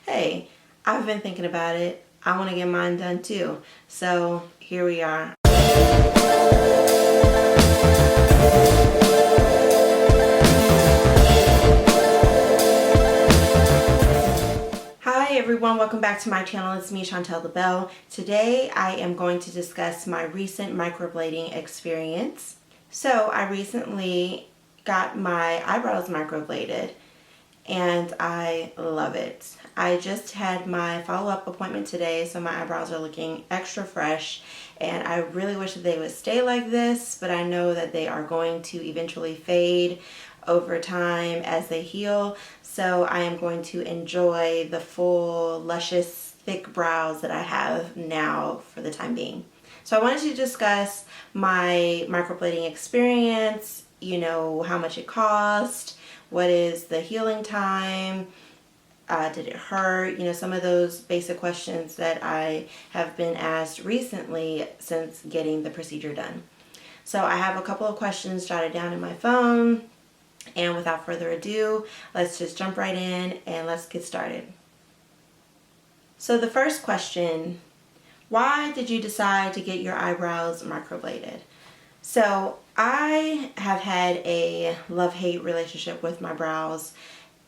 hey, I've been thinking about it. I want to get mine done too. So here we are. Hi everyone, welcome back to my channel. It's me, Chantel the Belle. Today I am going to discuss my recent microblading experience. So I recently got my eyebrows microbladed and I love it. I just had my follow-up appointment today, so my eyebrows are looking extra fresh, and I really wish that they would stay like this, but I know that they are going to eventually fade over time as they heal. So I am going to enjoy the full, luscious, thick brows that I have now for the time being. So I wanted to discuss my microblading experience, how much it cost, what is the healing time, did it hurt, some of those basic questions that I have been asked recently since getting the procedure done. So I have a couple of questions jotted down in my phone, and without further ado, let's just jump right in and let's get started. So the first question, why did you decide to get your eyebrows microbladed? So I have had a love-hate relationship with my brows,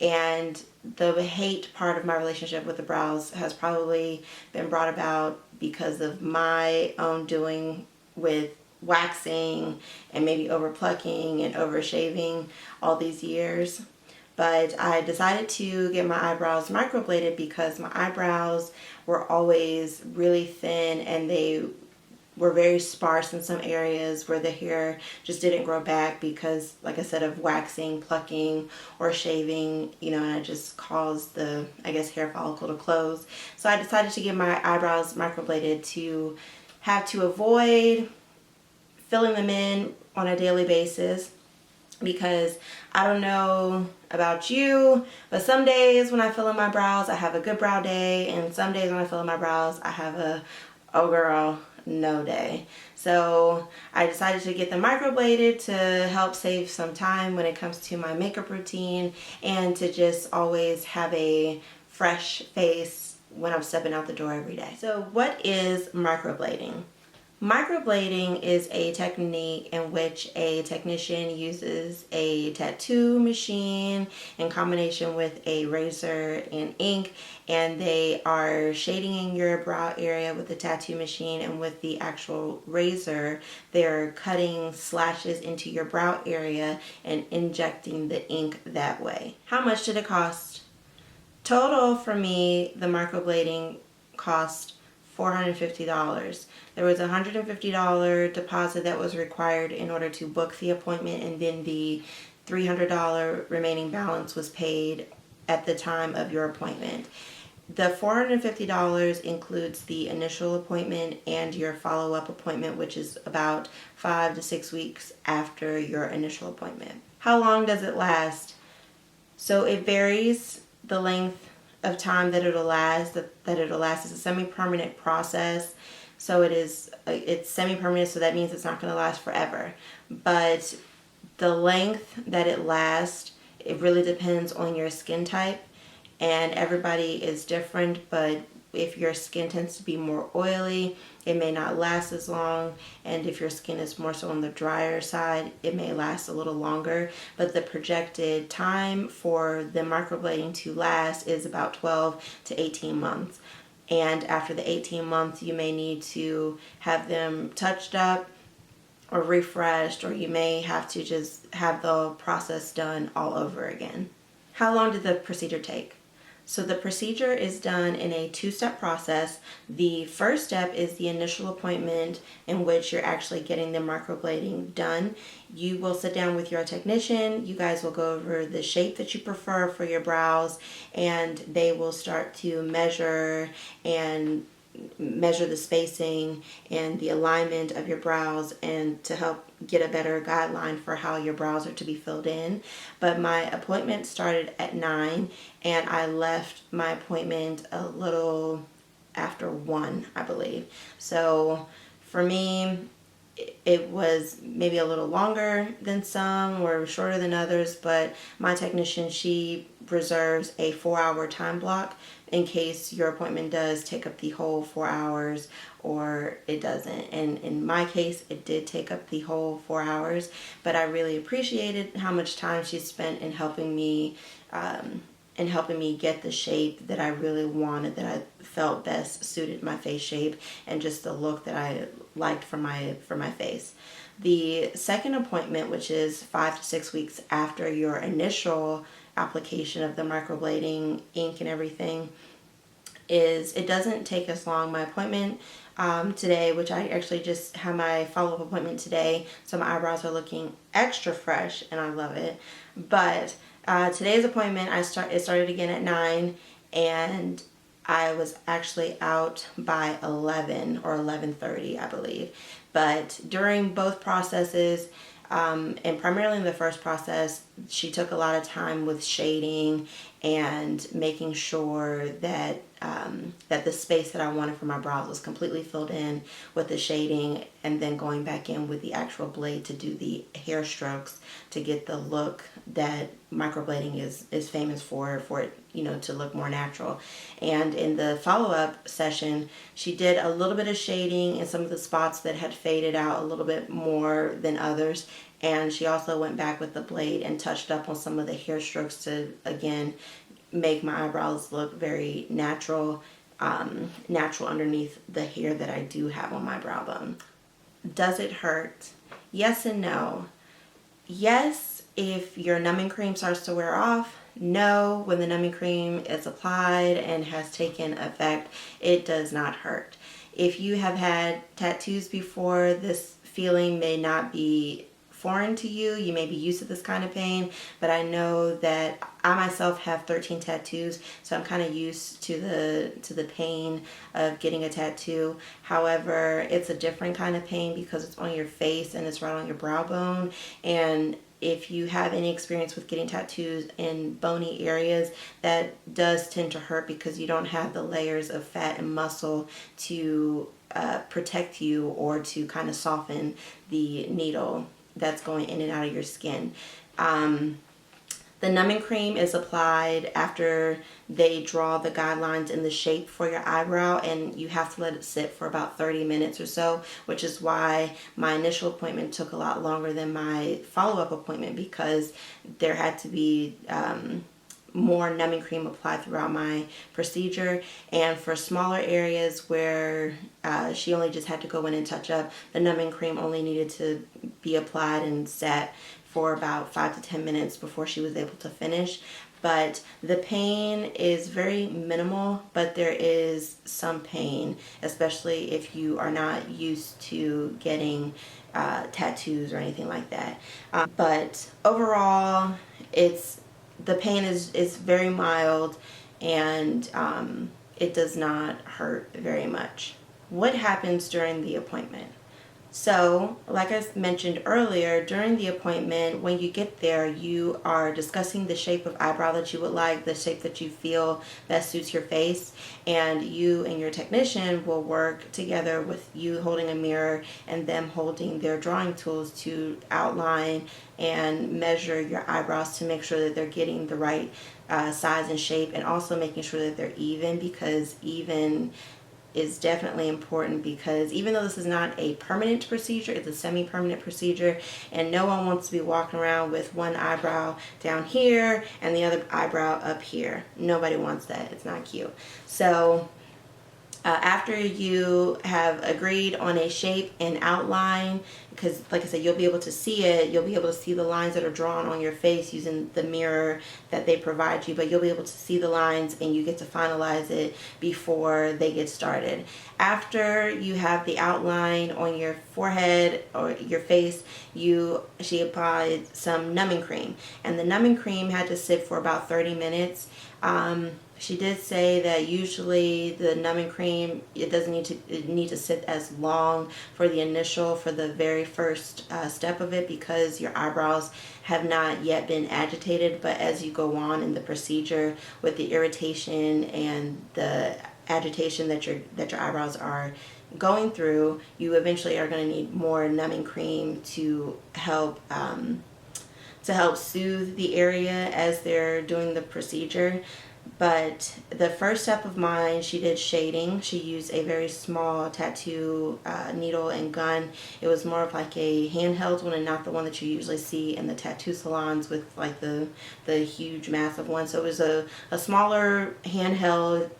and the hate part of my relationship with the brows has probably been brought about because of my own doing with waxing and maybe over plucking and over shaving all these years. But I decided to get my eyebrows microbladed because my eyebrows were always really thin and they were very sparse in some areas where the hair just didn't grow back because, like I said, of waxing, plucking, or shaving, and it just caused the, hair follicle to close. So I decided to get my eyebrows microbladed to have to avoid filling them in on a daily basis, because I don't know about you, but some days when I fill in my brows, I have a good brow day, and some days when I fill in my brows, I have a, oh girl, no day. So I decided to get them microbladed to help save some time when it comes to my makeup routine and to just always have a fresh face when I'm stepping out the door every day. So what is microblading? Microblading is a technique in which a technician uses a tattoo machine in combination with a razor and ink, and they are shading in your brow area with the tattoo machine, and with the actual razor they're cutting slashes into your brow area and injecting the ink that way. How much did it cost? Total for me, the microblading cost $450. There was a $150 deposit that was required in order to book the appointment, and then the $300 remaining balance was paid at the time of your appointment. The $450 includes the initial appointment and your follow-up appointment, which is about 5 to 6 weeks after your initial appointment. How long does it last? So it varies the length of time that it'll last. It's a semi-permanent process. So it's semi-permanent, so that means it's not going to last forever. But the length that it lasts, it really depends on your skin type, and everybody is different. But if your skin tends to be more oily, it may not last as long, and if your skin is more so on the drier side, it may last a little longer. But the projected time for the microblading to last is about 12 to 18 months. And after the 18 months, you may need to have them touched up or refreshed, or you may have to just have the process done all over again. How long did the procedure take? So the procedure is done in a two-step process. The first step is the initial appointment, in which you're actually getting the microblading done. You will sit down with your technician. You guys will go over the shape that you prefer for your brows, and they will start to measure the spacing and the alignment of your brows, and to help get a better guideline for how your brows are to be filled in. But my appointment started at 9, and I left my appointment a little after 1, I believe. So for me, it was maybe a little longer than some or shorter than others, but my technician, she reserves a 4-hour time block in case your appointment does take up the whole 4 hours or it doesn't. And in my case, it did take up the whole 4 hours, but I really appreciated how much time she spent in helping me get the shape that I really wanted, that I felt best suited my face shape and just the look that I liked for my face. The second appointment, which is 5 to 6 weeks after your initial application of the microblading ink and everything, it doesn't take as long. My appointment today, which I actually just had my follow-up appointment today, so my eyebrows are looking extra fresh and I love it. But today's appointment, it started again at 9, and I was actually out by 11 or 11:30, I believe. But during both processes, and primarily in the first process, she took a lot of time with shading and making sure that that the space that I wanted for my brows was completely filled in with the shading, and then going back in with the actual blade to do the hair strokes to get the look that microblading is famous for it, you know, to look more natural. And in the follow-up session, she did a little bit of shading in some of the spots that had faded out a little bit more than others. And she also went back with the blade and touched up on some of the hair strokes to, again, make my eyebrows look very natural, natural underneath the hair that I do have on my brow bone. Does it hurt? Yes and no. Yes, if your numbing cream starts to wear off. No, when the numbing cream is applied and has taken effect, it does not hurt. If you have had tattoos before, this feeling may not be foreign to you. You may be used to this kind of pain, but I know that I myself have 13 tattoos, so I'm kind of used to the pain of getting a tattoo. However, it's a different kind of pain because it's on your face and it's right on your brow bone. And if you have any experience with getting tattoos in bony areas, that does tend to hurt because you don't have the layers of fat and muscle to protect you or to kind of soften the needle that's going in and out of your skin. The numbing cream is applied after they draw the guidelines in the shape for your eyebrow, and you have to let it sit for about 30 minutes or so, which is why my initial appointment took a lot longer than my follow-up appointment, because there had to be more numbing cream applied throughout my procedure. And for smaller areas where she only just had to go in and touch up, the numbing cream only needed to be applied and sat for about 5 to 10 minutes before she was able to finish. But the pain is very minimal, but there is some pain, especially if you are not used to getting tattoos or anything like that. But overall, the pain is very mild, and it does not hurt very much. What happens during the appointment? So, like I mentioned earlier, during the appointment, when you get there, you are discussing the shape of eyebrow that you would like, the shape that you feel best suits your face, and you and your technician will work together with you holding a mirror and them holding their drawing tools to outline and measure your eyebrows to make sure that they're getting the right size and shape, and also making sure that they're even, because even is definitely important, because even though this is not a permanent procedure, it's a semi-permanent procedure, and no one wants to be walking around with one eyebrow down here and the other eyebrow up here. Nobody wants that. It's not cute. So after you have agreed on a shape and outline, because like I said, you'll be able to see it, you'll be able to see the lines that are drawn on your face using the mirror that they provide you, but you'll be able to see the lines and you get to finalize it before they get started. After you have the outline on your forehead or your face, she applied some numbing cream, and the numbing cream had to sit for about 30 minutes. She did say that usually the numbing cream, it doesn't need to sit as long for the very first step of it, because your eyebrows have not yet been agitated. But as you go on in the procedure with the irritation and the agitation that your eyebrows are going through, you eventually are going to need more numbing cream to help soothe the area as they're doing the procedure. But the first step of mine, she did shading. She used a very small tattoo needle and gun. It was more of like a handheld one and not the one that you usually see in the tattoo salons with like the huge massive one. So it was a smaller handheld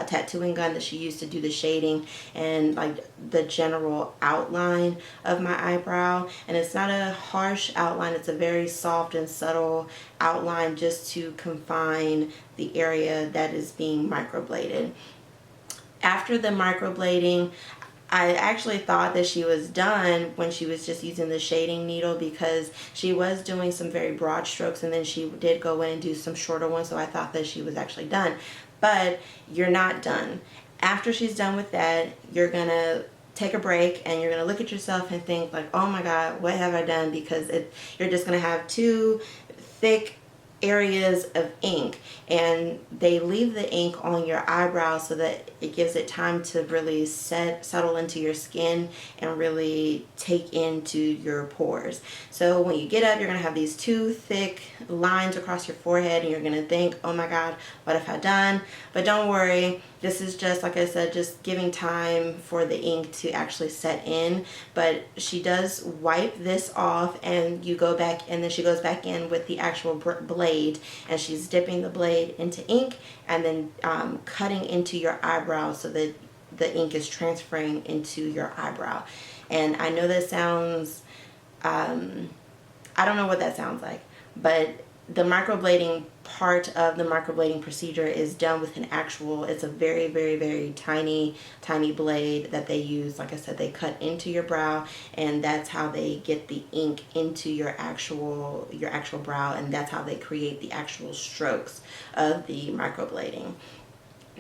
tattooing gun that she used to do the shading and like the general outline of my eyebrow. And it's not a harsh outline, it's a very soft and subtle outline just to confine the area that is being microbladed. After the microblading, I actually thought that she was done when she was just using the shading needle, because she was doing some very broad strokes and then she did go in and do some shorter ones, so I thought that she was actually done. But you're not done. After she's done with that, you're gonna take a break and you're gonna look at yourself and think like, oh my God, what have I done? Because you're just gonna have two thick areas of ink, and they leave the ink on your eyebrow so that it gives it time to really settle into your skin and really take into your pores. So when you get up, you're going to have these two thick lines across your forehead and you're going to think, oh my God, what have I done? But don't worry, this is just, like I said, just giving time for the ink to actually set in. But she does wipe this off and you go back, and then she goes back in with the actual blade and she's dipping the blade into ink and then cutting into your eyebrow so that the ink is transferring into your eyebrow. And I know that sounds, I don't know what that sounds like, but the microblading part of the microblading procedure is done with an actual, it's a very, very, very tiny blade that they use. Like I said, they cut into your brow, and that's how they get the ink into your actual brow, and that's how they create the actual strokes of the microblading.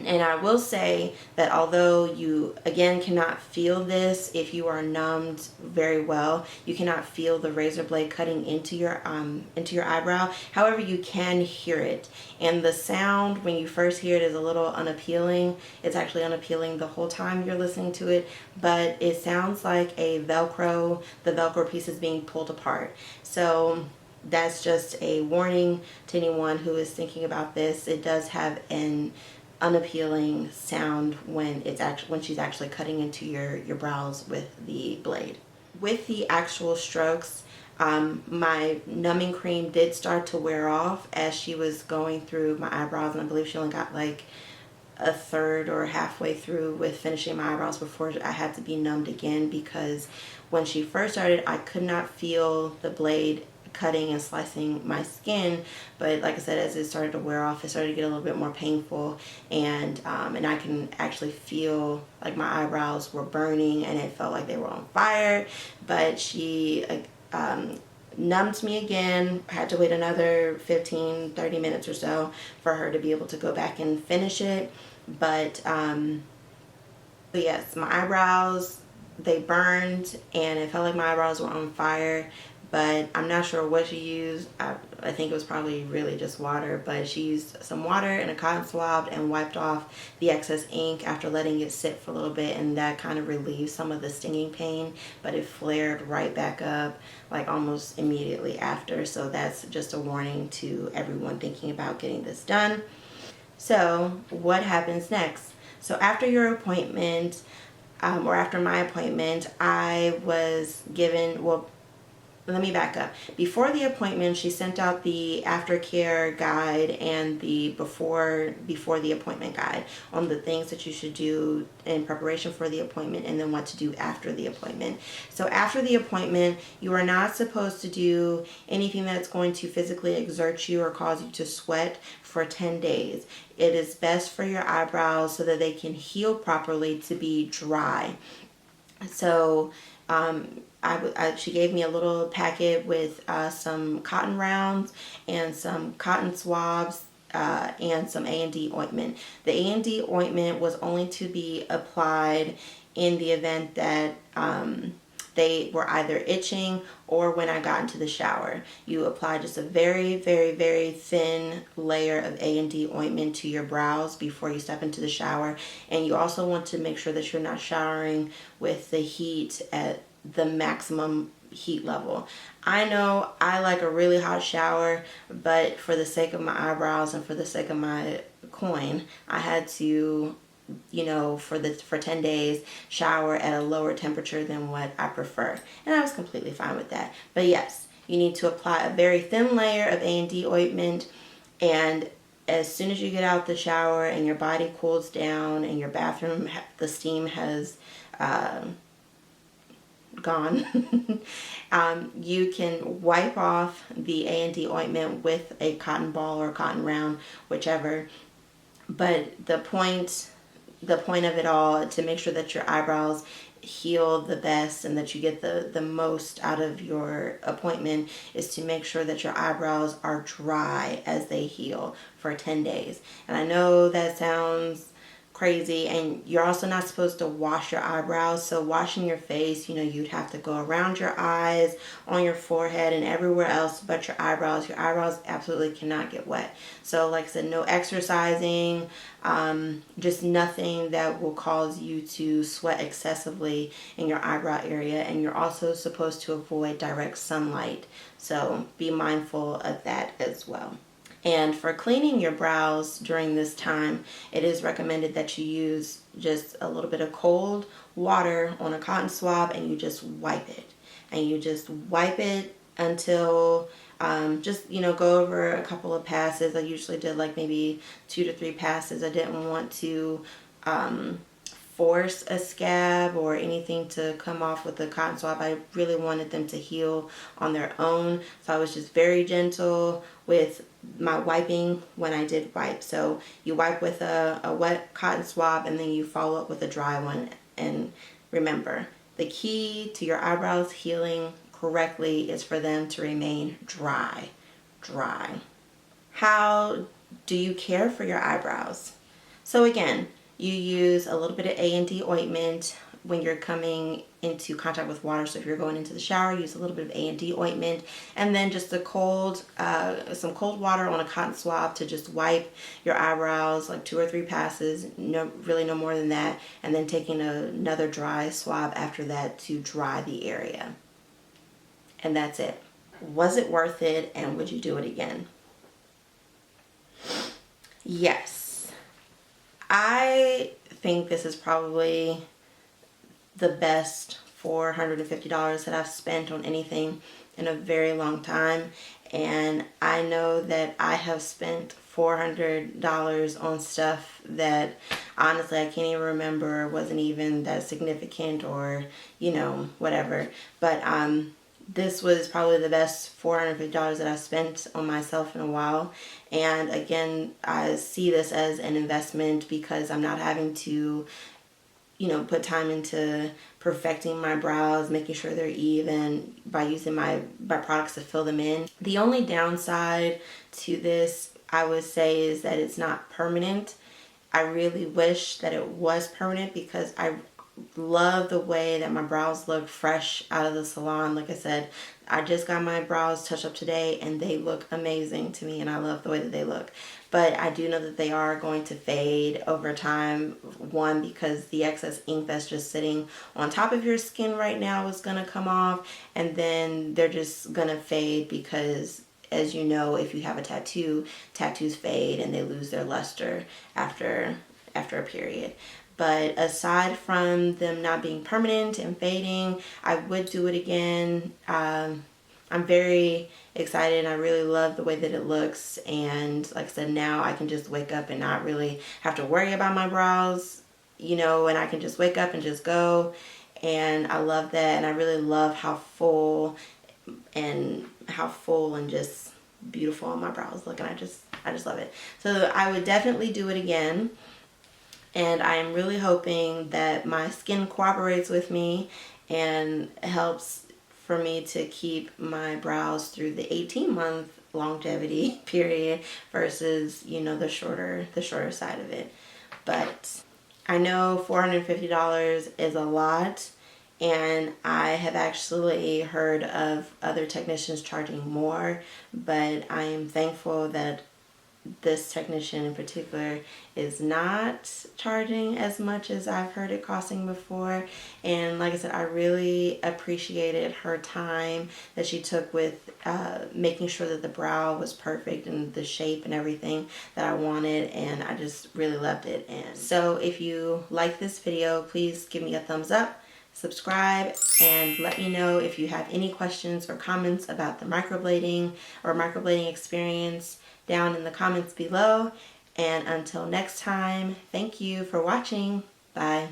And I will say that although you, again, cannot feel this if you are numbed very well, you cannot feel the razor blade cutting into your eyebrow. However, you can hear it. And the sound, when you first hear it, is a little unappealing. It's actually unappealing the whole time you're listening to it, but it sounds like the Velcro piece is being pulled apart. So that's just a warning to anyone who is thinking about this. It does have an unappealing sound when she's actually cutting into your brows with the blade. With the actual strokes, my numbing cream did start to wear off as she was going through my eyebrows, and I believe she only got like a third or halfway through with finishing my eyebrows before I had to be numbed again, because when she first started, I could not feel the blade cutting and slicing my skin. But like I said, as it started to wear off, it started to get a little bit more painful, and I can actually feel like my eyebrows were burning and it felt like they were on fire. But she numbed me again. I had to wait another 15-30 minutes or so for her to be able to go back and finish it. But yes, my eyebrows, they burned and it felt like my eyebrows were on fire. But I'm not sure what she used. I think it was probably really just water, but she used some water and a cotton swab and wiped off the excess ink after letting it sit for a little bit, and that kind of relieved some of the stinging pain, but it flared right back up like almost immediately after. So that's just a warning to everyone thinking about getting this done. So what happens next? So after your appointment, or after my appointment, I was given, well, let me back up. Before the appointment, she sent out the aftercare guide and the before the appointment guide on the things that you should do in preparation for the appointment and then what to do after the appointment. So after the appointment, you are not supposed to do anything that's going to physically exert you or cause you to sweat for 10 days. It is best for your eyebrows so that they can heal properly to be dry. So she gave me a little packet with some cotton rounds and some cotton swabs and some A&D ointment. The A&D ointment was only to be applied in the event that they were either itching or when I got into the shower. You apply just a very, very, very thin layer of A&D ointment to your brows before you step into the shower. And you also want to make sure that you're not showering with the heat at the maximum heat level. I know I like a really hot shower, but for the sake of my eyebrows and for the sake of my coin, I had to, for 10 days shower at a lower temperature than what I prefer, and I was completely fine with that. But yes, you need to apply a very thin layer of A&D ointment, and as soon as you get out the shower and your body cools down and your bathroom, the steam has gone, you can wipe off the A&D ointment with a cotton ball or cotton round, whichever. But the point of it all, to make sure that your eyebrows heal the best and that you get the most out of your appointment, is to make sure that your eyebrows are dry as they heal for 10 days. And I know that sounds crazy, and you're also not supposed to wash your eyebrows. So washing your face, you'd have to go around your eyes, on your forehead, and everywhere else but your eyebrows. Your eyebrows absolutely cannot get wet. So like I said, no exercising, just nothing that will cause you to sweat excessively in your eyebrow area. And you're also supposed to avoid direct sunlight, so be mindful of that as well. And for cleaning your brows during this time, it is recommended that you use just a little bit of cold water on a cotton swab, and you just wipe it. And you just wipe it until, go over a couple of passes. I usually did like maybe 2 to 3 passes. I didn't want to force a scab or anything to come off with the cotton swab. I really wanted them to heal on their own. So I was just very gentle with my wiping when I did wipe. So you wipe with a wet cotton swab, and then you follow up with a dry one. And remember, the key to your eyebrows healing correctly is for them to remain dry. How do you care for your eyebrows? So again, you use a little bit of A&D ointment when you're coming into contact with water. So if you're going into the shower, use a little bit of A&D ointment, and then just some cold water on a cotton swab to just wipe your eyebrows, like 2 or 3 passes, no more than that, and then taking another dry swab after that to dry the area. And that's it. Was it worth it, and would you do it again? Yes. I think this is probably the best $450 that I've spent on anything in a very long time. And I know that I have spent $400 on stuff that honestly I can't even remember, wasn't even that significant, or whatever. But this was probably the best $450 that I've spent on myself in a while. And again, I see this as an investment because I'm not having to, put time into perfecting my brows, making sure they're even by using my products to fill them in. The only downside to this, I would say, is that it's not permanent. I really wish that it was permanent because I love the way that my brows look fresh out of the salon. Like I said, I just got my brows touched up today and they look amazing to me, and I love the way that they look. But I do know that they are going to fade over time. One, because the excess ink that's just sitting on top of your skin right now is going to come off, and then they're just going to fade because, as you know, if you have a tattoo, tattoos fade and they lose their luster after a period. But aside from them not being permanent and fading, I would do it again. I'm very excited, and I really love the way that it looks. And like I said, now I can just wake up and not really have to worry about my brows, and I can just wake up and just go. And I love that, and I really love how full and just beautiful my brows look, and I just love it. So I would definitely do it again. And I am really hoping that my skin cooperates with me and helps for me to keep my brows through the 18-month longevity period versus, the shorter side of it. But I know $450 is a lot, And I have actually heard of other technicians charging more, but I am thankful that this technician in particular is not charging as much as I've heard it costing before. And like I said, I really appreciated her time that she took with making sure that the brow was perfect and the shape and everything that I wanted, and I just really loved it. And so if you like this video, please give me a thumbs up, subscribe, and let me know if you have any questions or comments about the microblading or microblading experience down in the comments below. And until next time, thank you for watching. Bye.